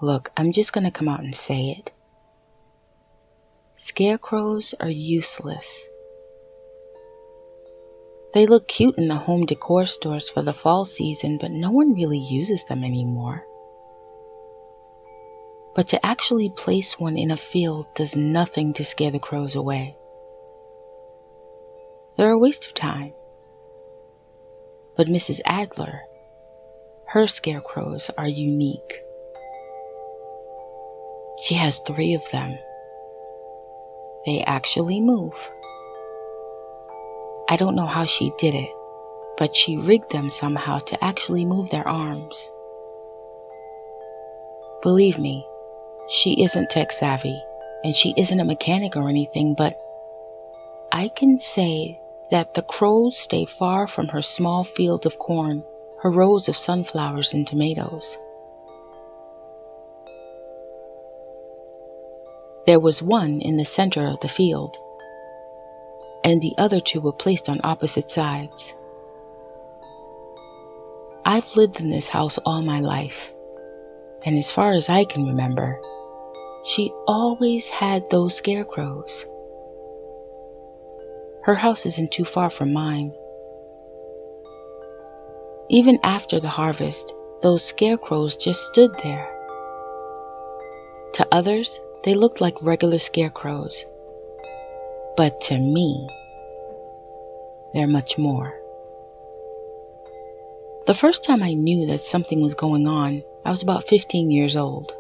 Look, I'm just gonna come out and say it. Scarecrows are useless. They look cute in the home decor stores for the fall season, but no one really uses them anymore. But to actually place one in a field does nothing to scare the crows away. They're a waste of time. But Mrs. Adler, her scarecrows are unique. She has 3 of them. They actually move. I don't know how she did it, but she rigged them somehow to actually move their arms. Believe me, she isn't tech savvy, and she isn't a mechanic or anything, but I can say that the crows stay far from her small field of corn, her rows of sunflowers and tomatoes. There was one in the center of the field, and the other 2 were placed on opposite sides. I've lived in this house all my life, and as far as I can remember, she always had those scarecrows. Her house isn't too far from mine. Even after the harvest, those scarecrows just stood there. To others, they looked like regular scarecrows. But to me, they're much more. The first time I knew that something was going on, I was about 15 years old.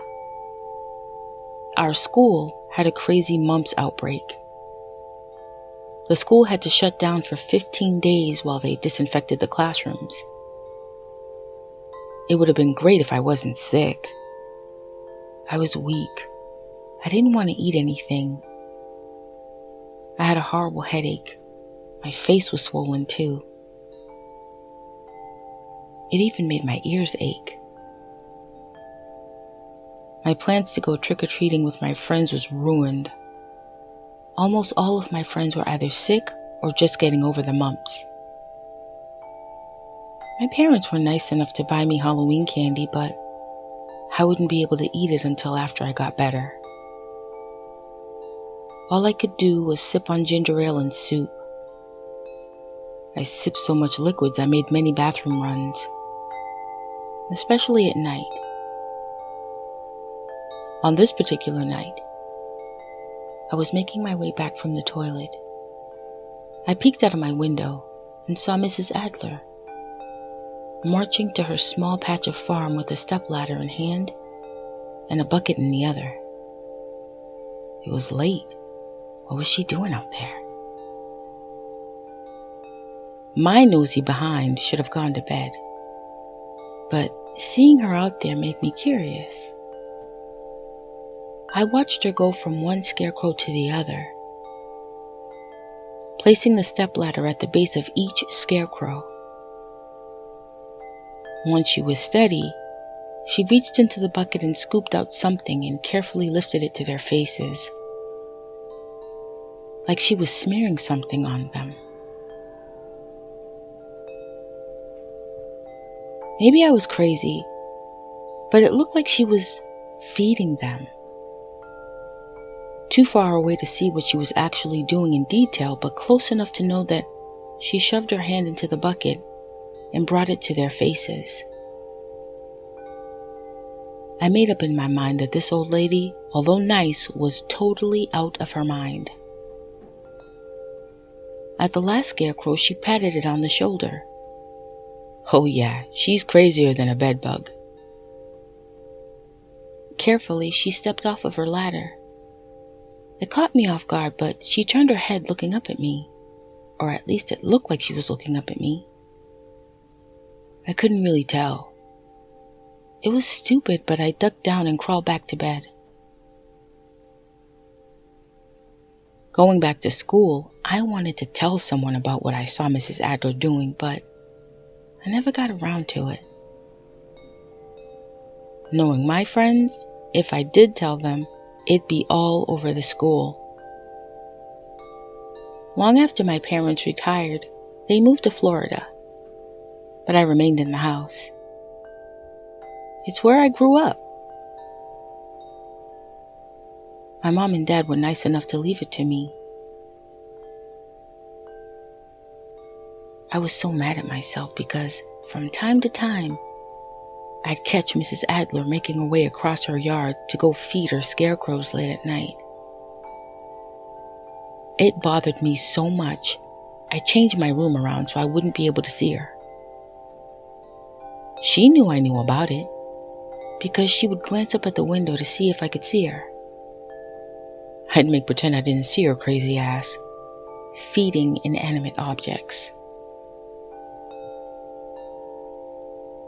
Our school had a crazy mumps outbreak. The school had to shut down for 15 days while they disinfected the classrooms. It would have been great if I wasn't sick. I was weak. I didn't want to eat anything. I had a horrible headache. My face was swollen too. It even made my ears ache. My plans to go trick-or-treating with my friends was ruined. Almost all of my friends were either sick or just getting over the mumps. My parents were nice enough to buy me Halloween candy, but I wouldn't be able to eat it until after I got better. All I could do was sip on ginger ale and soup. I sipped so much liquids I made many bathroom runs, especially at night. On this particular night, I was making my way back from the toilet. I peeked out of my window and saw Mrs. Adler marching to her small patch of farm with a stepladder in hand and a bucket in the other. It was late. What was she doing out there? My nosy behind should have gone to bed, but seeing her out there made me curious. I watched her go from one scarecrow to the other, placing the stepladder at the base of each scarecrow. Once she was steady, she reached into the bucket and scooped out something and carefully lifted it to their faces, like she was smearing something on them. Maybe I was crazy, but it looked like she was feeding them. Too far away to see what she was actually doing in detail, but close enough to know that she shoved her hand into the bucket and brought it to their faces. I made up in my mind that this old lady, although nice, was totally out of her mind. At the last scarecrow, she patted it on the shoulder. Oh yeah, she's crazier than a bedbug. Carefully, she stepped off of her ladder. It caught me off guard, but she turned her head looking up at me, or at least it looked like she was looking up at me. I couldn't really tell. It was stupid, but I ducked down and crawled back to bed. Going back to school, I wanted to tell someone about what I saw Mrs. Adler doing, but I never got around to it. Knowing my friends, if I did tell them, it'd be all over the school. Long after my parents retired, they moved to Florida, but I remained in the house. It's where I grew up. My mom and dad were nice enough to leave it to me. I was so mad at myself because from time to time, I'd catch Mrs. Adler making her way across her yard to go feed her scarecrows late at night. It bothered me so much, I changed my room around so I wouldn't be able to see her. She knew I knew about it, because she would glance up at the window to see if I could see her. I'd make pretend I didn't see her crazy ass, feeding inanimate objects.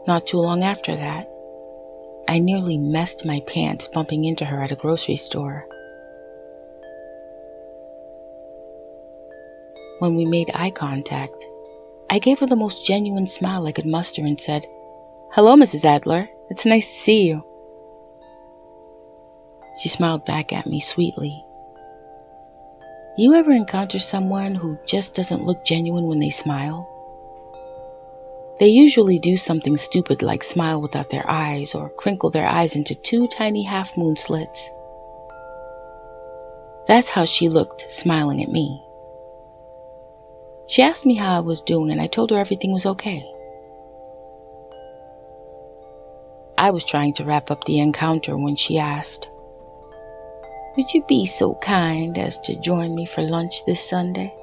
Not too long after that, I nearly messed my pants bumping into her at a grocery store. When we made eye contact, I gave her the most genuine smile I could muster and said, "Hello, Mrs. Adler. It's nice to see you." She smiled back at me sweetly. You ever encounter someone who just doesn't look genuine when they smile? They usually do something stupid like smile without their eyes or crinkle their eyes into 2 tiny half-moon slits. That's how she looked, smiling at me. She asked me how I was doing and I told her everything was okay. I was trying to wrap up the encounter when she asked, "Would you be so kind as to join me for lunch this Sunday?"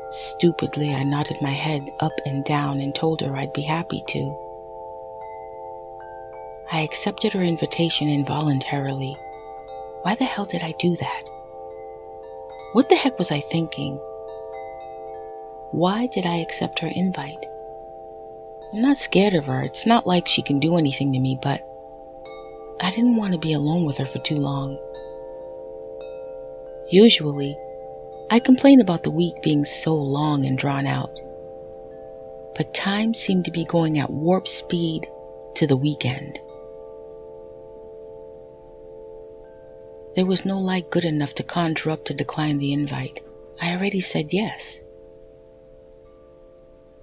Stupidly, I nodded my head up and down and told her I'd be happy to. I accepted her invitation involuntarily. Why the hell did I do that? What the heck was I thinking? Why did I accept her invite? I'm not scared of her. It's not like she can do anything to me, but I didn't want to be alone with her for too long. Usually, I complain about the week being so long and drawn out, but time seemed to be going at warp speed to the weekend. There was no light good enough to conjure up to decline the invite. I already said yes.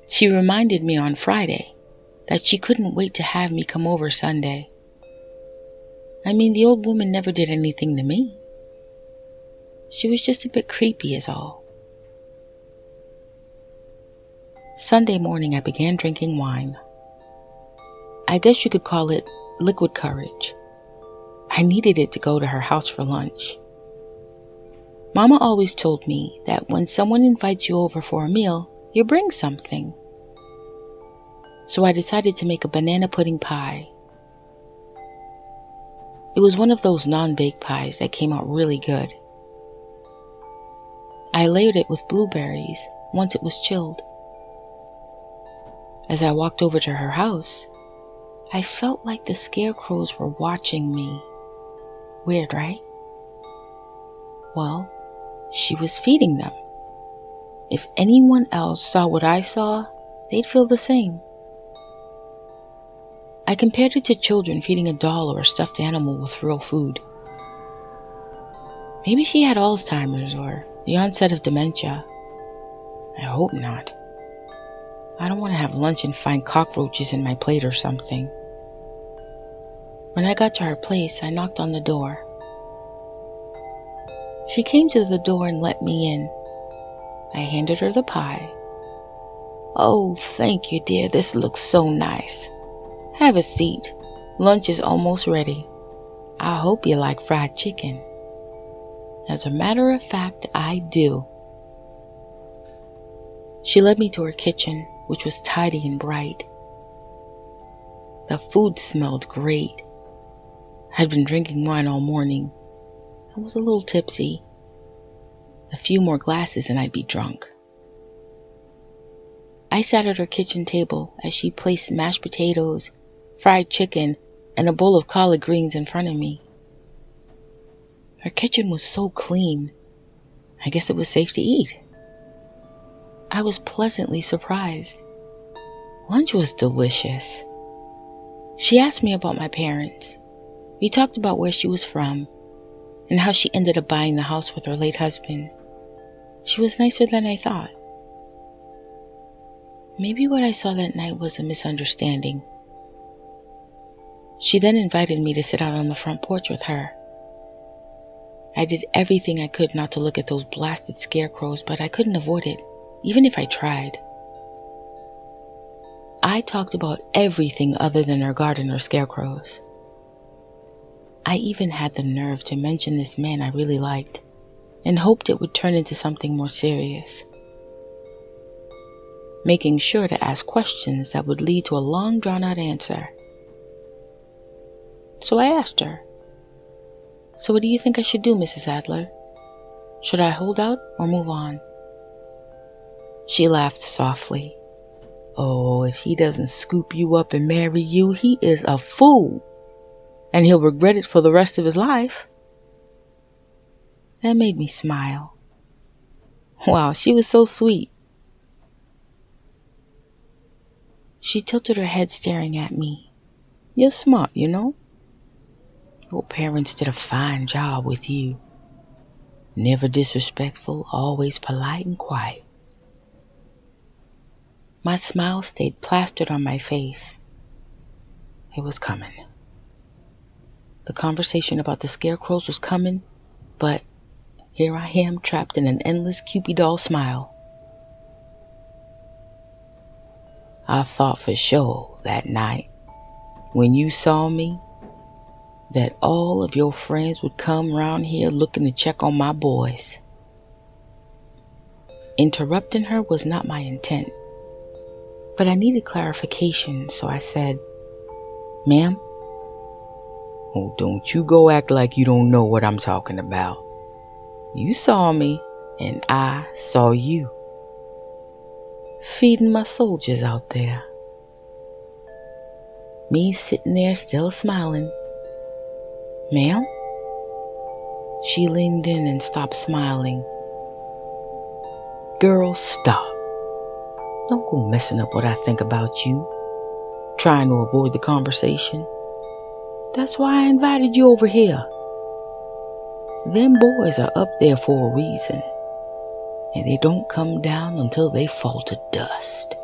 She reminded me on Friday that she couldn't wait to have me come over Sunday. I mean, the old woman never did anything to me. She was just a bit creepy is all. Sunday morning I began drinking wine. I guess you could call it liquid courage. I needed it to go to her house for lunch. Mama always told me that when someone invites you over for a meal, you bring something. So I decided to make a banana pudding pie. It was one of those non-baked pies that came out really good. I layered it with blueberries once it was chilled. As I walked over to her house, I felt like the scarecrows were watching me. Weird, right? Well, she was feeding them. If anyone else saw what I saw, they'd feel the same. I compared it to children feeding a doll or a stuffed animal with real food. Maybe she had Alzheimer's or the onset of dementia. I hope not. I don't want to have lunch and find cockroaches in my plate or something. When I got to her place, I knocked on the door. She came to the door and let me in. I handed her the pie. "Oh, thank you, dear. This looks so nice. Have a seat. Lunch is almost ready. I hope you like fried chicken." As a matter of fact, I do. She led me to her kitchen, which was tidy and bright. The food smelled great. I'd been drinking wine all morning. I was a little tipsy. A few more glasses and I'd be drunk. I sat at her kitchen table as she placed mashed potatoes, fried chicken, and a bowl of collard greens in front of me. Her kitchen was so clean. I guess it was safe to eat. I was pleasantly surprised. Lunch was delicious. She asked me about my parents. We talked about where she was from and how she ended up buying the house with her late husband. She was nicer than I thought. Maybe what I saw that night was a misunderstanding. She then invited me to sit out on the front porch with her. I did everything I could not to look at those blasted scarecrows, but I couldn't avoid it, even if I tried. I talked about everything other than her garden or scarecrows. I even had the nerve to mention this man I really liked, and hoped it would turn into something more serious, making sure to ask questions that would lead to a long drawn-out answer. So I asked her, "So what do you think I should do, Mrs. Adler? Should I hold out or move on?" She laughed softly. "Oh, if he doesn't scoop you up and marry you, he is a fool, and he'll regret it for the rest of his life." That made me smile. Wow, she was so sweet. She tilted her head, staring at me. "You're smart, you know. Your parents did a fine job with you. Never disrespectful, always polite and quiet." My smile stayed plastered on my face. It was coming. The conversation about the scarecrows was coming, but here I am, trapped in an endless Cupid doll smile. I thought for sure that night, when you saw me, that all of your friends would come round here looking to check on my boys. Interrupting her was not my intent, but I needed clarification, so I said, "Ma'am?" "Oh, don't you go act like you don't know what I'm talking about. You saw me, and I saw you. Feeding my soldiers out there." Me sitting there still smiling. "Ma'am?" She leaned in and stopped smiling. "Girl, stop. Don't go messing up what I think about you, trying to avoid the conversation. That's why I invited you over here. Them boys are up there for a reason, and they don't come down until they fall to dust."